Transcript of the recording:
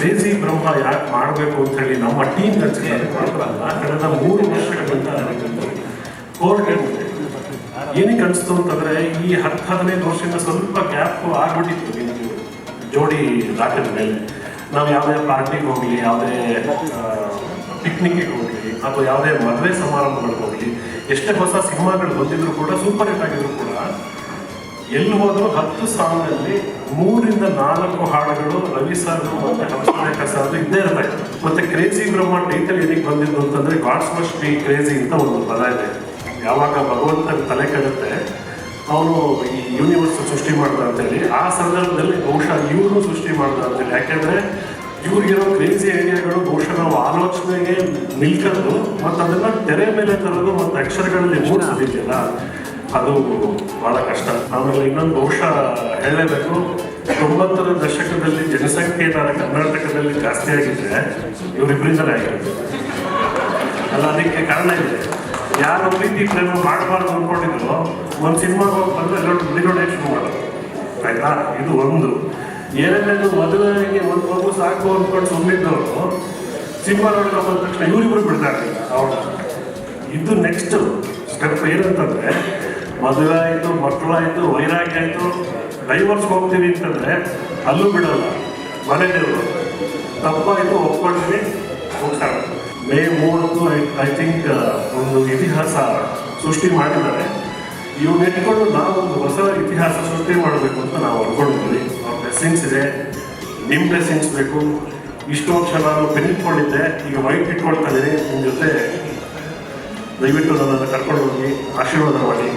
Crazy ಬ್ರಹ್ಮ ಯಾಕೆ ಮಾಡಬೇಕು ಅಂತ ಹೇಳಿ ನಮ್ಮ ಟೀಮ್ ಕಳೆದ 3 ವರ್ಷಗಳಿಂದ ಏನಕ್ಕೆ ಅನಿಸ್ತು ಅಂತಂದ್ರೆ ಈ 10-15 ವರ್ಷದಿಂದ ಸ್ವಲ್ಪ ಗ್ಯಾಪ್ ಆಗ್ಬಿಟ್ಟಿತ್ತು ನಿಮ್ಗೆ ಜೋಡಿ ದಾಟಿದ ಮೇಲೆ. ನಾವು ಯಾವುದೇ ಪಾರ್ಟಿಗೆ ಹೋಗಲಿ, ಯಾವುದೇ ಪಿಕ್ನಿಕ್ಗೆ ಹೋಗಲಿ, ಅಥವಾ ಯಾವುದೇ ಮದುವೆ ಸಮಾರಂಭಗಳಿಗೆ ಹೋಗಲಿ, ಎಷ್ಟೇ ಹೊಸ ಸಿನಿಮಾಗಳು ಬಂದಿದ್ರು ಕೂಡ, ಸೂಪರ್ ಹಿಟ್ ಆಗಿದ್ರು ಕೂಡ, ಎಲ್ಲಿ ಹೋದ್ರು 10 ಸಾಂಗಲ್ಲಿ 3-4 ಹಾಡುಗಳು ರವಿ ಸರ್ ಮತ್ತೆ ಹಂಸಲೇಖ ಸರ್ ಇದ್ದೇ ಇರ್ತಾ ಇತ್ತು. ಮತ್ತೆ ಕ್ರೇಜಿ ಬ್ರಹ್ಮ ಟೈಟಲ್ ಏನಕ್ಕೆ ಬಂದಿದ್ದು ಅಂತಂದ್ರೆ ಗಾಡ್ಸ್ ಮಸ್ಟ್ ಬಿ ಕ್ರೇಜಿ ಅಂತ ಒಂದು ಪದ ಇದೆ. ಯಾವಾಗ ಭಗವಂತನ ತಲೆ ಕೆಡುತ್ತೆ ಅವನು ಈ ಯೂನಿವರ್ಸ್ ಸೃಷ್ಟಿ ಮಾಡ್ದ ಅಂತೇಳಿ, ಆ ಸಂದರ್ಭದಲ್ಲಿ ಬಹುಶಃ ಇವರು ಸೃಷ್ಟಿ ಮಾಡ್ದ ಅಂತೇಳಿ. ಯಾಕೆಂದ್ರೆ ಇವ್ರಿಗಿರೋ ಕ್ರೇಜಿ ಐಡಿಯಾಗಳು ಬಹುಶಃ ನಾವು ಆಲೋಚನೆಗೆ ನಿಲ್ಕೊಂಡು ಮತ್ತು ಅದನ್ನ ತೆರೆ ಮೇಲೆ ತರೋದು ಮತ್ತು ಅಕ್ಷರಗಳಲ್ಲಿ ಮೂಡಿಸೋದಿದೆಯಲ್ಲ, ಅದು ಬಹಳ ಕಷ್ಟ. ಆಮೇಲೆ ಇನ್ನೊಂದು ಬಹುಶಃ ಹೇಳಲೇಬೇಕು, 90ರ ದಶಕದಲ್ಲಿ ಜನಸಂಖ್ಯೆ ಕರ್ನಾಟಕದಲ್ಲಿ ಜಾಸ್ತಿ ಆಗಿದ್ರೆ ಇವರಿಬ್ಬರಿಂದಲೇ ಆಗಿರೋದು ಅಲ್ಲ. ಅದಕ್ಕೆ ಕಾರಣ ಇದೆ. ಯಾರು ಪ್ರೀತಿ ಪ್ರೇಮ ಮಾಡಬಾರ್ದು ಅಂದ್ಕೊಂಡಿದ್ರು ಒಂದು ಸಿನಿಮಾಗೆ ಹೋಗಿ ಬಂದರೆ ಎಲ್ಲರೂ ಬಿಡಿಗೋಡೆ ಶುರು ಮಾಡೋದು, ಆಯ್ತಾ? ಇದು ಒಂದು. ಏನೇನೇನು ಮದುವೆಗೆ ಒಂದು ಮಗು ಸಾಕು ಅಂದ್ಕೊಂಡು ಸುಮ್ಮನಿದ್ದವರು ಸಿನಿಮಾ ನೋಡೋಕೆ ಬಂದ ತಕ್ಷಣ ಇವರಿಬ್ಬರು ಬಿಡ್ತಾರೆ ಅವ್ರು. ಇದು ನೆಕ್ಸ್ಟ್ ಸ್ಟೆಪ್ ಏನಂತಂದರೆ, ಮದುವೆ ಆಯಿತು, ಮಕ್ಕಳಾಯಿತು, ವೈರಾಗ್ಯ ಆಯಿತು, ಡೈವರ್ಸ್ ಹೋಗ್ತೀವಿ ಅಂತಂದರೆ ಅಲ್ಲೂ ಬಿಡೋಲ್ಲ. ಮನೆ ದೇವರು ತಪ್ಪಾಯಿತು ಒಪ್ಕೊಳ್ತೀವಿ, ಹೋಗ್ತಾರೆ. ಮೇ 30 ಐ ಥಿಂಕ್ ಒಂದು ಇತಿಹಾಸ ಸೃಷ್ಟಿ ಮಾಡಿದ್ದಾರೆ. ಇವು ಇಟ್ಕೊಂಡು ನಾವೊಂದು ಹೊಸ ಇತಿಹಾಸ ಸೃಷ್ಟಿ ಮಾಡಬೇಕು ಅಂತ ನಾವು ಅಂದ್ಕೊಂಡಿದ್ವಿ. ಅವ್ರ ಬ್ಲೆಸ್ಸಿಂಗ್ಸ್ ಇದೆ, ನಿಮ್ಮ ಬ್ಲೆಸ್ಸಿಂಗ್ಸ್ ಬೇಕು. ಇಷ್ಟು ವರ್ಷ ನಾನು ಪೆನ್ ಇಟ್ಕೊಂಡಿದ್ದೆ, ಈಗ ವೈಟ್ ಇಟ್ಕೊಳ್ತಾ ಇದ್ದೀನಿ. ನಿಮ್ಮ ಜೊತೆ ದಯವಿಟ್ಟು ನನ್ನನ್ನು ಕರ್ಕೊಂಡು ಹೋಗಿ ಆಶೀರ್ವಾದ ಮಾಡಿ.